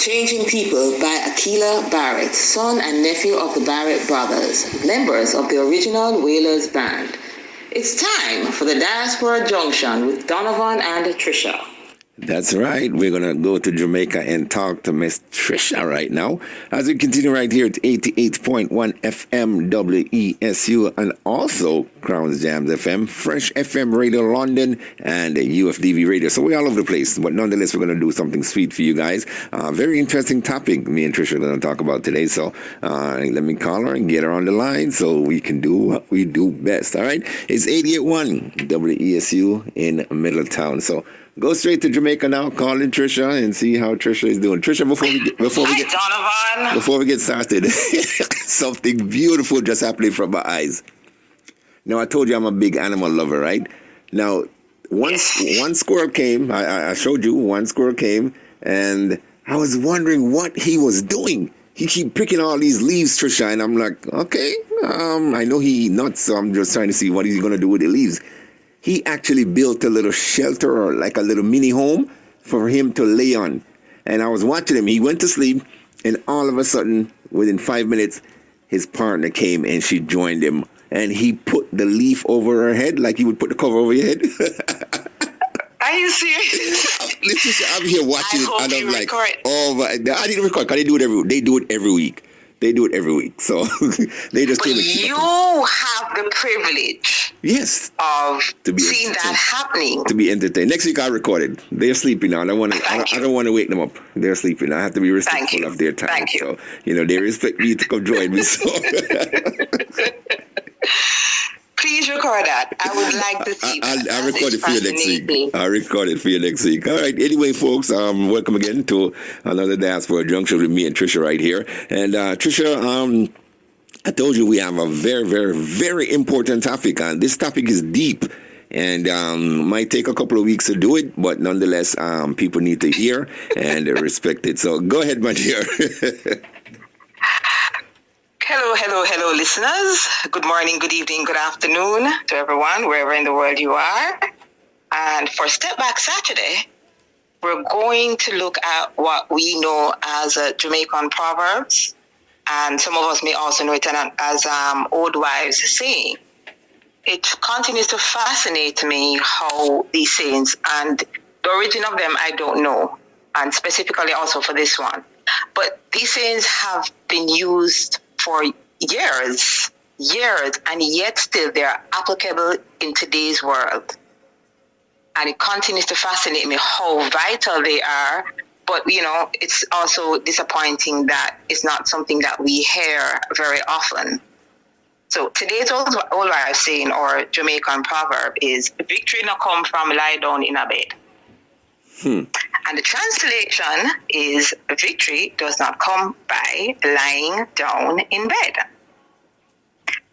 Changing People by Akila Barrett, son and nephew of the Barrett brothers, members of the original Wailers band. It's time for the Diaspora Junction with Donovan and Trisha. That's right. We're going to go to Jamaica and talk to Miss Trisha right now. As we continue right here at 88.1 FM WESU and also Crowns Jams FM, Fresh FM Radio London, and UFDV Radio. So we're all over the place. But nonetheless, we're going to do something sweet for you guys. Very interesting topic me and Trisha are going to talk about today. So let me call her and get her on the line so we can do what we do best. All right. It's 88.1 WESU in Middletown. So go straight to Jamaica now, call in Trisha and see how Trisha is doing. Trisha, before we get started, something beautiful just happening from my eyes. Now, I told you I'm a big animal lover, right? Now, one squirrel came. I showed you one squirrel came, and I was wondering what he was doing. He keep picking all these leaves, Trisha, and I'm like, okay, I know he eats nuts, so I'm just trying to see what he's going to do with the leaves. He actually built a little shelter or like a little mini home for him to lay on. And I was watching him. He went to sleep, and all of a sudden, within 5 minutes, his partner came and she joined him. And he put the leaf over her head like he would put the cover over your head. Are you serious? Listen, I'm here watching it, and I'm like, oh, my, I didn't record because they do it every week. They do it every week. So they just came. You have the privilege, yes, of seeing that happening. To be entertained. Next week I recorded. They're sleeping now. I don't want to wake them up. They're sleeping. I have to be respectful of their time. Thank you. So they respect me to come join me. So please record that. I would like to see that. I'll record it for you next week. I'll record it for you next week. All right. Anyway, folks, welcome again to another Diaspora Junction with me and Trisha right here. And Trisha, I told you we have a very, very, very important topic. And this topic is deep and might take a couple of weeks to do it. But nonetheless, people need to hear and respect it. So go ahead, my dear. Hello, listeners. Good morning, good evening, good afternoon to everyone, wherever in the world you are. And for Step Back Saturday, we're going to look at what we know as Jamaican proverbs. And some of us may also know it as old wives' saying. It continues to fascinate me how these sayings, and the origin of them, I don't know, and specifically also for this one. But these sayings have been used for years, and yet still they're applicable in today's world. And it continues to fascinate me how vital they are. But, it's also disappointing that it's not something that we hear very often. So today's old wives saying, or Jamaican proverb, is victory no come from lie down in a bed. And the translation is victory does not come by lying down in bed.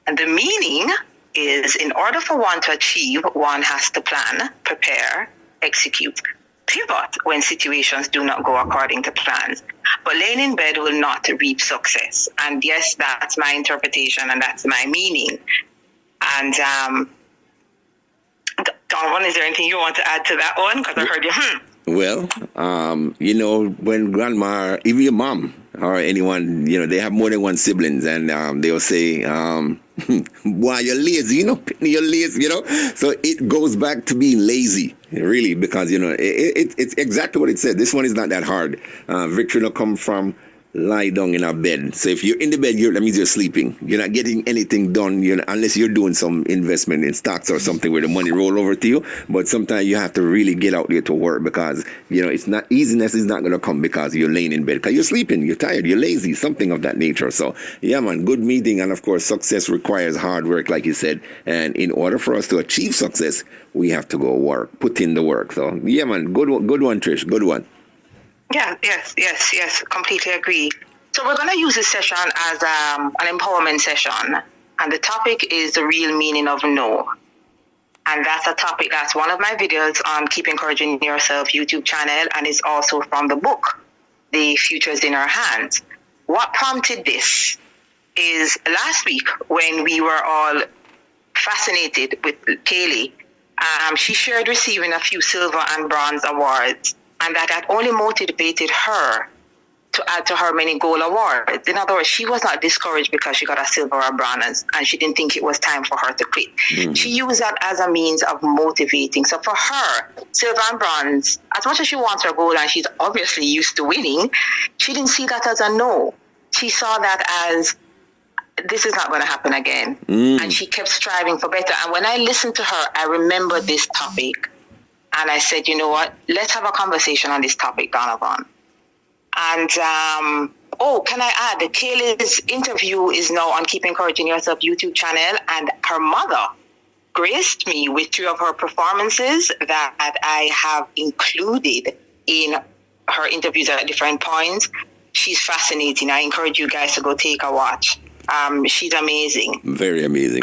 And the meaning is in order for one to achieve, one has to plan, prepare, execute, pivot when situations do not go according to plans. But laying in bed will not reap success. And yes, that's my interpretation and that's my meaning. And Donovan, is there anything you want to add to that one? Because I heard you, Well, when grandma, even your mom or anyone, they have more than one siblings, and they'll say, why you're lazy, you're lazy, So it goes back to being lazy, really, because, it's exactly what it said. This one is not that hard. Victory will come from lie down in a bed. So if you're in the bed, that means you're sleeping. You're not getting anything done, unless you're doing some investment in stocks or something where the money roll over to you. But sometimes you have to really get out there to work because, it's not easiness is not going to come because you're laying in bed because you're sleeping, you're tired, you're lazy, something of that nature. So, yeah, man, good meeting. And of course, success requires hard work, like you said. And in order for us to achieve success, we have to go work, put in the work. So, yeah, man, good one, Trish, good one. Yeah, yes, completely agree. So we're going to use this session as an empowerment session, and the topic is the real meaning of no. And that's a topic that's one of my videos on Keep Encouraging Yourself YouTube channel, and it's also from the book, The Future is in Our Hands. What prompted this is last week when we were all fascinated with Kaylee, she shared receiving a few silver and bronze awards. And that had only motivated her to add to her many gold awards. In other words, she was not discouraged because she got a silver or bronze and she didn't think it was time for her to quit. Mm-hmm. She used that as a means of motivating. So for her, silver and bronze, as much as she wants her gold and she's obviously used to winning, she didn't see that as a no. She saw that as, this is not going to happen again. And she kept striving for better. And when I listened to her, I remembered this topic. And I said, you know what? Let's have a conversation on this topic, Donovan. And, can I add that Kaylee's interview is now on Keep Encouraging Yourself YouTube channel. And her mother graced me with 2 of her performances that I have included in her interviews at different points. She's fascinating. I encourage you guys to go take a watch. She's amazing. Very amazing.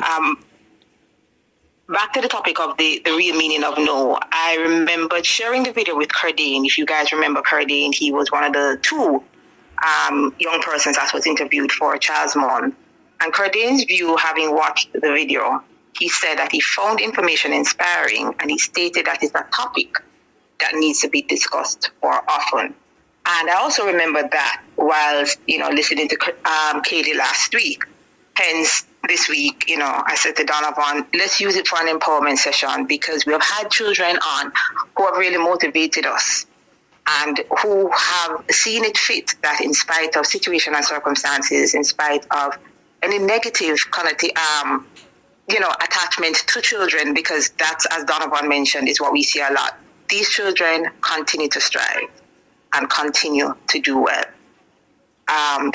Back to the topic of the real meaning of no. I remember sharing the video with Cardane. If you guys remember Cardane, he was one of the 2 young persons that was interviewed for Charles Mon. And Cardane's view, having watched the video, he said that he found information inspiring and he stated that it's a topic that needs to be discussed more often. And I also remember that whilst, listening to Kaylee last week. Hence, this week, I said to Donovan, let's use it for an empowerment session because we have had children on who have really motivated us and who have seen it fit that in spite of situation and circumstances, in spite of any negative attachment to children, because that's, as Donovan mentioned, is what we see a lot. These children continue to strive and continue to do well.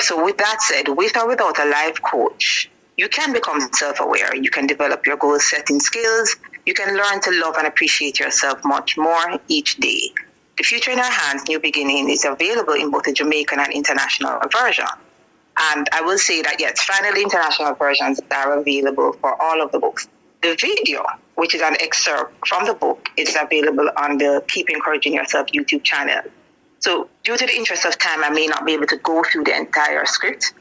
So with that said, with or without a life coach, you can become self-aware. You can develop your goal-setting skills. You can learn to love and appreciate yourself much more each day. The Future in Our Hands, New Beginning is available in both the Jamaican and international version. And I will say that, yes, finally international versions are available for all of the books. The video, which is an excerpt from the book, is available on the Keep Encouraging Yourself YouTube channel. So due to the interest of time, I may not be able to go through the entire script,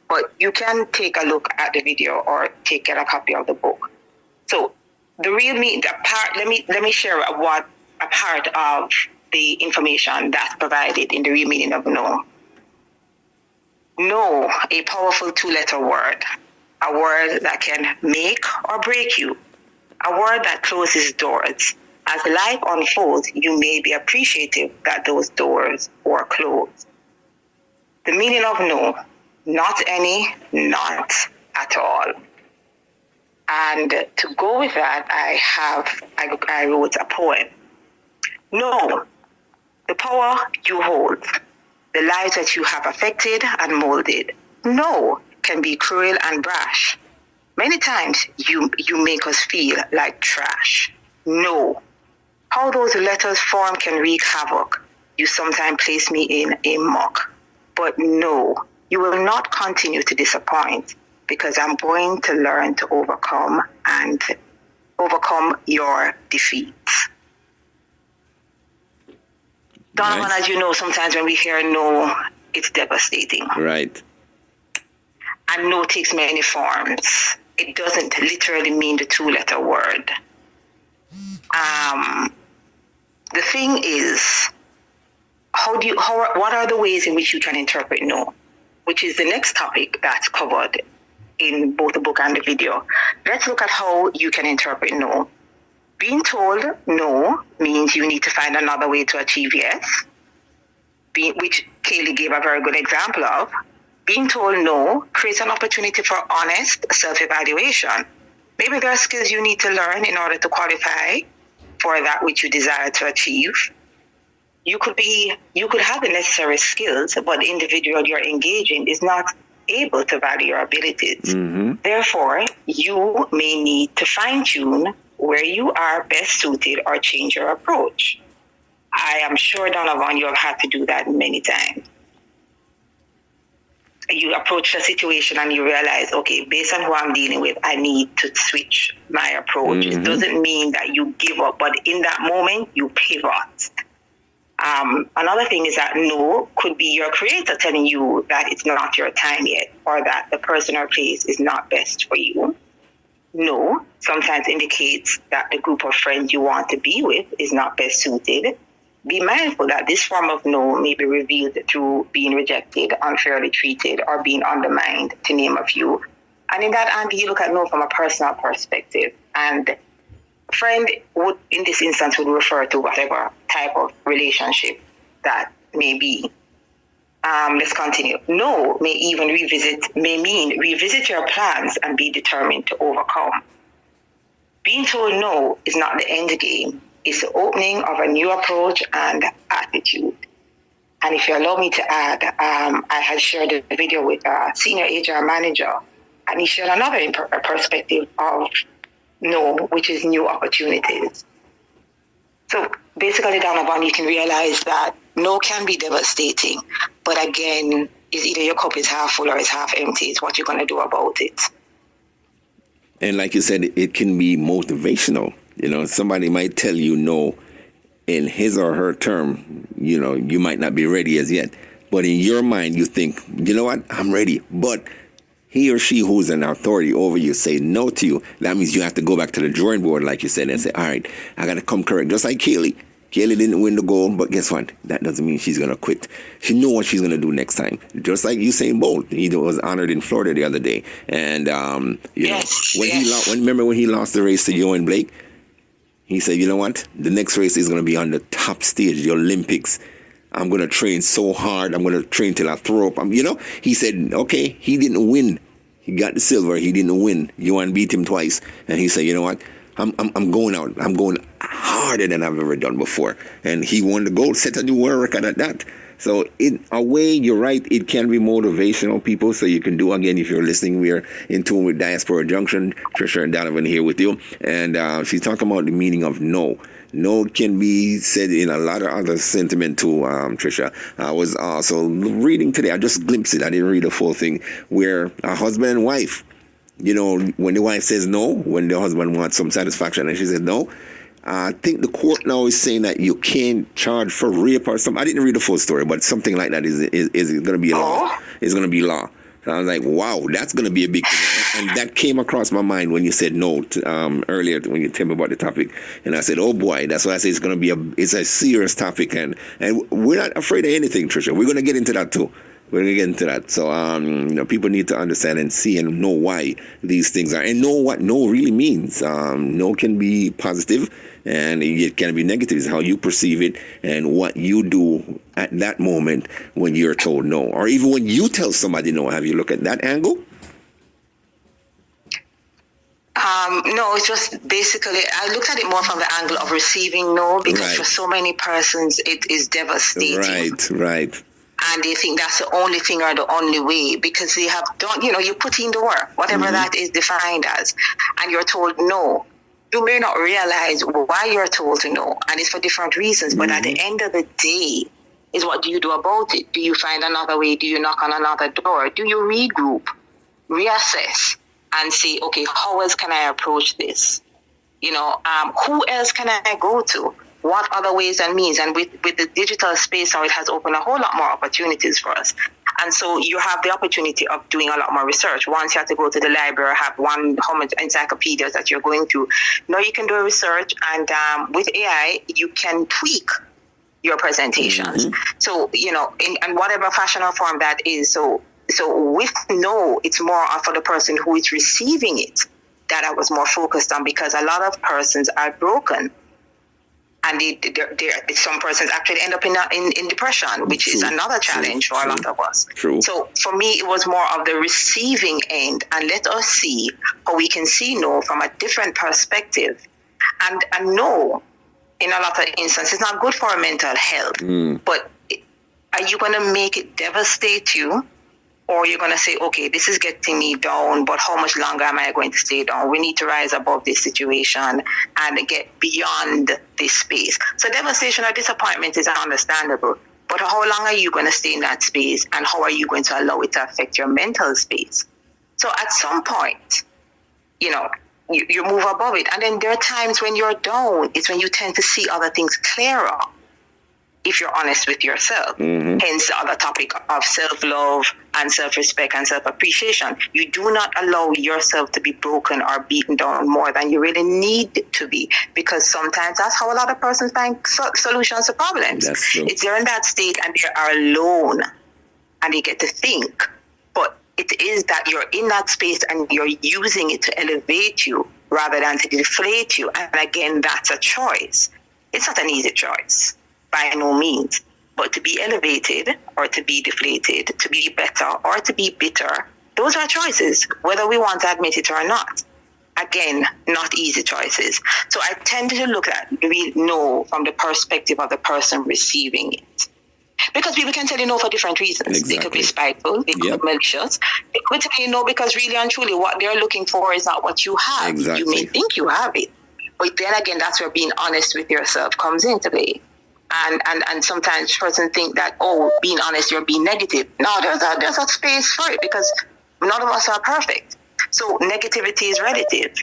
but you can take a look at the video or get a copy of the book. So the real let me share a part of the information that's provided in the real meaning of no. No, a powerful 2-letter word, a word that can make or break you, a word that closes doors. As life unfolds, you may be appreciative that those doors were closed. The meaning of no, not any, not at all. And to go with that, I wrote a poem. No, the power you hold, the lives that you have affected and molded. No can be cruel and brash. Many times you make us feel like trash. No. How those letters form can wreak havoc. You sometimes place me in a muck. But no, you will not continue to disappoint because I'm going to learn to overcome your defeats. Donovan, as you know, sometimes when we hear no, it's devastating. Right. And no takes many forms. It doesn't literally mean the 2-letter word. The thing is, what are the ways in which you can interpret no? Which is the next topic that's covered in both the book and the video. Let's look at how you can interpret no. Being told no means you need to find another way to achieve yes, which Kaylee gave a very good example of. Being told no creates an opportunity for honest self-evaluation. Maybe there are skills you need to learn in order to qualify for that which you desire to achieve. You could have the necessary skills, but the individual you're engaging is not able to value your abilities. Mm-hmm. Therefore, you may need to fine-tune where you are best suited or change your approach. I am sure, Donovan, you have had to do that many times. You approach a situation and you realize, okay, based on who I'm dealing with, I need to switch my approach. Mm-hmm. It doesn't mean that you give up, but in that moment, you pivot. Another thing is that no could be your creator telling you that it's not your time yet, or that the person or place is not best for you. No sometimes indicates that the group of friends you want to be with is not best suited. be mindful that this form of no may be revealed through being rejected, unfairly treated, or being undermined, to name a few. And in that angle, you look at no from a personal perspective. And friend would, in this instance, would refer to whatever type of relationship that may be. Let's continue. No may mean revisit your plans and be determined to overcome. Being told no is not the end game. It's the opening of a new approach and attitude. And if you allow me to add, I had shared a video with a senior HR manager, and he shared another perspective of no, which is new opportunities. So basically, Donovan, you can realize that no can be devastating, but again, it's either your cup is half full or it's half empty. It's what you're going to do about it. And like you said, it can be motivational. You know, somebody might tell you no in his or her term, you know, you might not be ready as yet. But in your mind, you think, you know what, I'm ready. But he or she who's an authority over you say no to you. That means you have to go back to the drawing board, like you said, and say, all right, I got to come correct. Just like Kaylee. Kaylee didn't win the gold, but guess what? That doesn't mean she's going to quit. She knows what she's going to do next time. Just like Usain Bolt. He was honored in Florida the other day. And, you know, remember when he lost the race to Joan Blake? He said, you know what? The next race is going to be on the top stage, the Olympics. I'm going to train so hard. I'm going to train till I throw up. You know, he said, okay, he didn't win. He got the silver. He didn't win. Joan beat him twice. And he said, you know what? I'm going out. I'm going harder than I've ever done before. And he won the gold, set a new world record at that. So in a way, you're right. It can be motivational, people. So you can do, again, if you're listening, we're in tune with Diaspora Junction. Trisha and Donovan here with you. And she's talking about the meaning of no. No can be said in a lot of other sentiment too, Trisha. I was also reading today. I just glimpsed it. I didn't read the full thing. Where a husband and wife, you know, when the wife says no, when the husband wants some satisfaction and she says no, I think the court now is saying that you can't charge for rape or something. I didn't read the full story, but something like that is going to be a law. It's going to be law. So I was like, wow, that's going to be a big thing. And that came across my mind when you said no earlier when you told me about the topic. And I said, oh boy, that's why I say it's going to be it's a serious topic. And we're not afraid of anything, Trisha. We're going to get into that too. We're going to get into that. So, you know, people need to understand and see and know why these things are. And know what no really means. No can be positive and it can be negative. It's how you perceive it and what you do at that moment when you're told no. Or even when you tell somebody no. Have you looked at that angle? No, it's just basically, I looked at it more from the angle of receiving no, because for so many persons, it is devastating. Right. And they think that's the only thing or the only way, because they have done, you know, you put in the work, whatever that is defined as, and you're told no. You may not realize why you're told to no, and it's for different reasons, but at the end of the day, is what do you do about it? Do you find another way? Do you knock on another door? Do you regroup, reassess, and say, okay, how else can I approach this? You know, who else can I go to? What other ways and means? And with the digital space now, it has opened a whole lot more opportunities for us. And so you have the opportunity of doing a lot more research. Once you have to go to the library or have how much encyclopedias that you're going to. Now you can do a research, and with AI, you can tweak your presentations. So, you know, in whatever fashion or form that is. So with no, it's more for the person who is receiving it that I was more focused on, because a lot of persons are broken. And some persons actually end up in depression, which is another challenge for a lot of us. So for me, it was more of the receiving end, and let us see how we can see no from a different perspective. And no, in a lot of instances, it's not good for our mental health. But are you going to make it devastate you? Or you're going to say, okay, this is getting me down, but how much longer am I going to stay down? We need to rise above this situation and get beyond this space. So devastation or disappointment is understandable, but how long are you going to stay in that space, and how are you going to allow it to affect your mental space? So at some point, you know, you move above it. And then there are times when you're down, it's when you tend to see other things clearer. if you're honest with yourself. Hence the other topic of self-love and self-respect and self-appreciation. You do not allow yourself to be broken or beaten down more than you really need to be, because sometimes that's how a lot of persons find solutions to problems. It's they're in that state and they are alone and they get to think. But it is that you're in that space and you're using it to elevate you rather than to deflate you. And again, that's a choice. It's not an easy choice. By no means, but to be elevated or to be deflated, to be better or to be bitter, those are choices, whether we want to admit it or not. Again, not easy choices. So I tend to look at, we know from the perspective of the person receiving it. Because people can tell you no for different reasons. They could be spiteful, they could be malicious. They could tell you no because really and truly what they're looking for is not what you have. You may think you have it. But then again, that's where being honest with yourself comes into play. And sometimes persons think that, being honest, you're being negative. No, there's a space for it because none of us are perfect. So negativity is relative.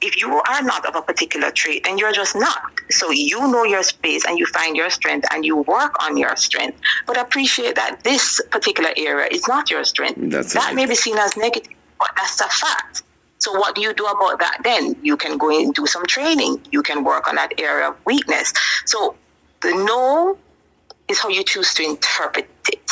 If you are not of a particular trait, then you're just not. So you know your space and you find your strength and you work on your strength. But appreciate that this particular area is not your strength. That may be seen as negative, but that's a fact. So what do you do about that then? You can go and do some training. You can work on that area of weakness. So the no is how you choose to interpret it.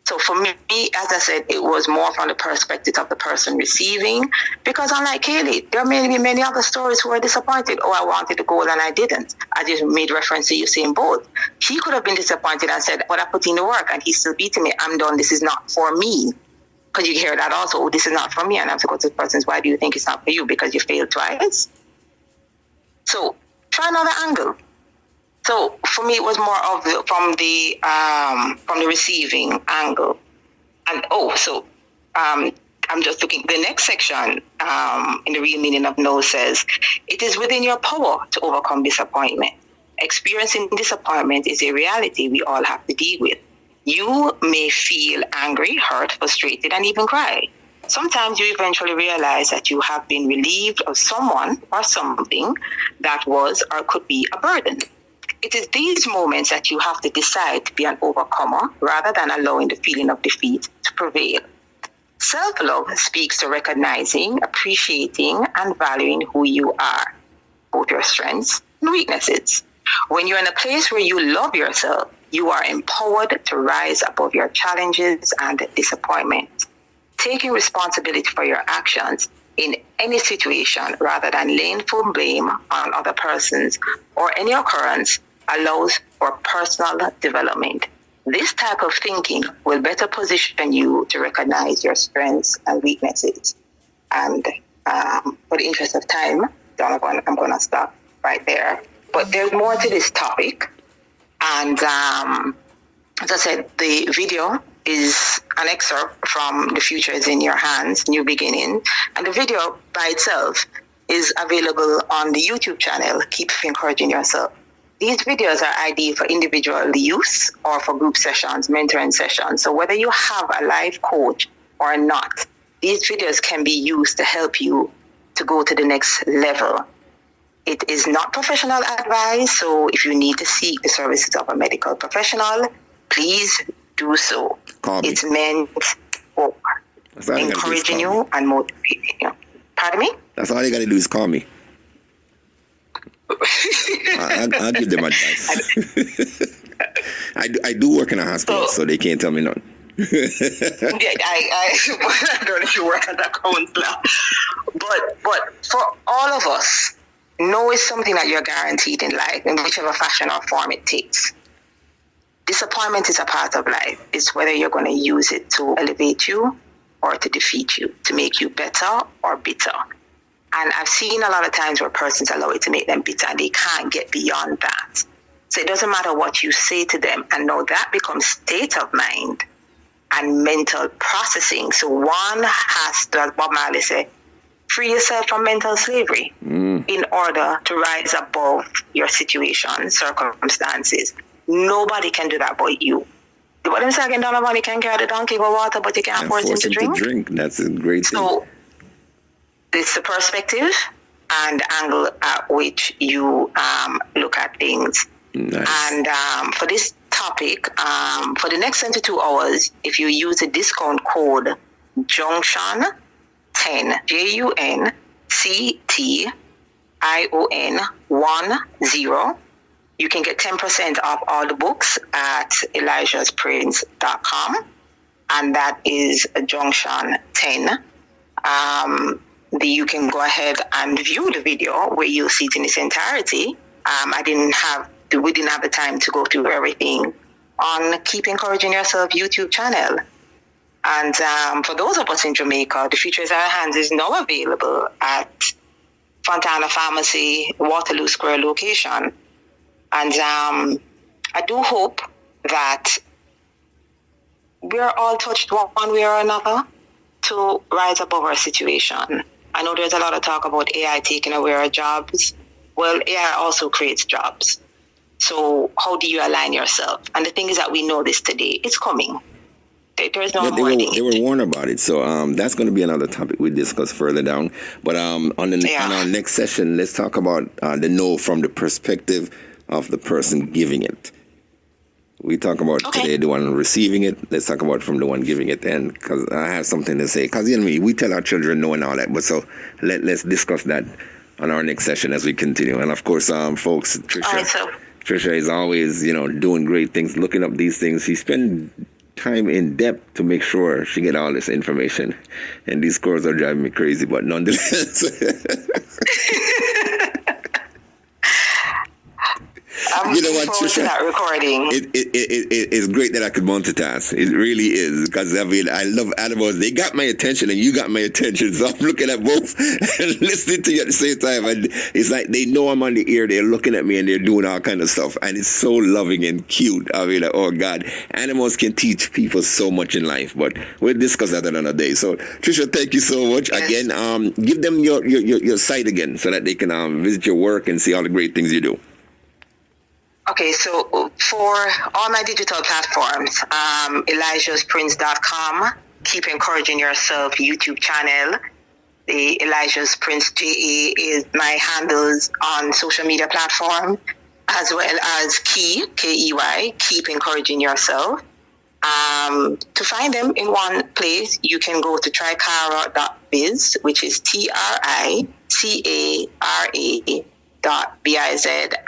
So for me, as I said, it was more from the perspective of the person receiving, because unlike Kaylee, there may be many other stories who are disappointed. I wanted to go and I didn't. I just made reference to Usain Bolt. He could have been disappointed and said, but I put in the work and he's still beating me. I'm done. This is not for me. Because you hear that also, this is not for me. And I have to go to the person, why do you think it's not for you? Because you failed twice. So try another angle. So for me, it was more of from the receiving angle. And I'm just looking. The next section in the real meaning of no says, it is within your power to overcome disappointment. Experiencing disappointment is a reality we all have to deal with. You may feel angry, hurt, frustrated, and even cry. Sometimes you eventually realize that you have been relieved of someone or something that was or could be a burden. It is these moments that you have to decide to be an overcomer rather than allowing the feeling of defeat to prevail. Self-love speaks to recognizing, appreciating, and valuing who you are, both your strengths and weaknesses. When you're in a place where you love yourself, you are empowered to rise above your challenges and disappointments. Taking responsibility for your actions in any situation rather than laying full blame on other persons or any occurrence allows for personal development. This type of thinking will better position you to recognize your strengths and weaknesses. And for the interest of time, Donovan, I'm going to stop right there. But there's more to this topic. And as I said, the video is an excerpt from The Future is in Your Hands, New Beginning. And the video by itself is available on the YouTube channel, Keep Encouraging Yourself. These videos are ideal for individual use or for group sessions, mentoring sessions. So whether you have a life coach or not, these videos can be used to help you to go to the next level. It is not professional advice, so if you need to seek the services of a medical professional, please do so. It's meant for encouraging you and motivating you. Pardon me? That's all you got to do is call me. I'll give them advice. I do work in a hospital, so they can't tell me nothing. I don't know if you work at a counselor, but for all of us, no is something that you're guaranteed in life, in whichever fashion or form it takes. Disappointment is a part of life. It's whether you're going to use it to elevate you or to defeat you, to make you better or bitter. And I've seen a lot of times where persons allow it to make them bitter and they can't get beyond that. So it doesn't matter what you say to them. And now that becomes state of mind and mental processing. So one has to, as Bob Marley said, free yourself from mental slavery in order to rise above your situation, circumstances. Nobody can do that but you. What I'm saying, Donovan, you can carry the donkey for water, but you can't force him to drink. That's a great thing. So it's the perspective and the angle at which you look at things. Nice. And for this topic, for the next 72 hours, if you use the discount code Junction 10, JUNCTION 10, you can get 10% off all the books at elijahsprints.com, and that is Junction 10. You can go ahead and view the video where you'll see it in its entirety. We didn't have the time to go through everything on Keep Encouraging Yourself YouTube channel. And for those of us in Jamaica, The Future is Our Hands is now available at Fontana Pharmacy, Waterloo Square location. And I do hope that we're all touched one way or another to rise above our situation. I know there's a lot of talk about AI taking away our jobs. Well, AI also creates jobs. So how do you align yourself? And the thing is that we know this today. It's coming. There's no warning. They were warned about it. So that's going to be another topic we discuss further down. But on our next session, let's talk about the no from the perspective of the person giving it. We talk about today the one receiving it. Let's talk about from the one giving it. And because I have something to say. Because, we tell our children no and all that. But so let's discuss that on our next session as we continue. And, of course, folks, Trisha is always, doing great things, looking up these things. She spends time in depth to make sure she get all this information. And these scores are driving me crazy, but nonetheless. You know what, Trisha? That recording. It's great that I could multitask. It really is, because I love animals. They got my attention, and you got my attention. So I'm looking at both and listening to you at the same time. And it's like they know I'm on the ear. They're looking at me, and they're doing all kind of stuff. And it's so loving and cute. Oh God, animals can teach people so much in life. But we'll discuss that another day. So Trisha, thank you so much again. Give them your site again so that they can visit your work and see all the great things you do. Okay, so for all my digital platforms, elijahsprints.com, Keep Encouraging Yourself YouTube channel. The Elijah's Prince JA is my handles on social media platform, as well as KEY, Keep Encouraging Yourself. To find them in one place, you can go to tricara.biz, which is TRICARA.biz,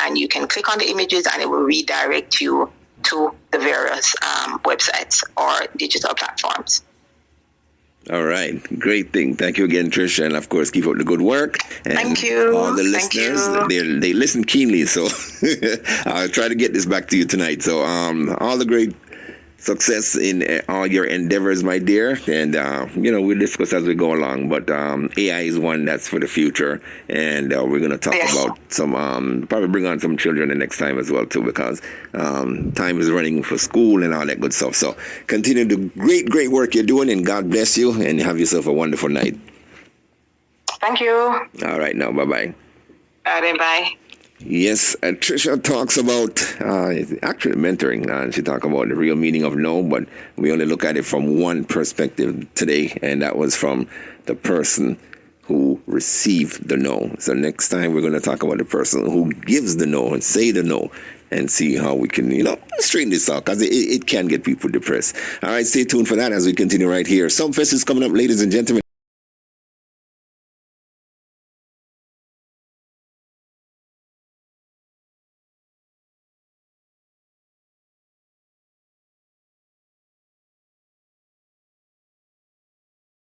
and you can click on the images and it will redirect you to the various websites or digital platforms. All right. Great thing. Thank you again, Trisha. And of course, keep up the good work. And thank you. All the listeners, they listen keenly. So I'll try to get this back to you tonight. So all the great success in all your endeavors, my dear. And, we'll discuss as we go along. But AI is one that's for the future. And we're going to talk about some, probably bring on some children the next time as well, too, because time is running for school and all that good stuff. So continue the great, great work you're doing. And God bless you. And have yourself a wonderful night. Thank you. All right, now. Bye-bye. All right, bye. Yes, Trisha talks about actually mentoring. She talks about the real meaning of no, but we only look at it from one perspective today, and that was from the person who received the no. So next time we're going to talk about the person who gives the no and say the no, and see how we can, straighten this out, because it can get people depressed. All right, stay tuned for that as we continue right here. Sumfest is coming up, ladies and gentlemen.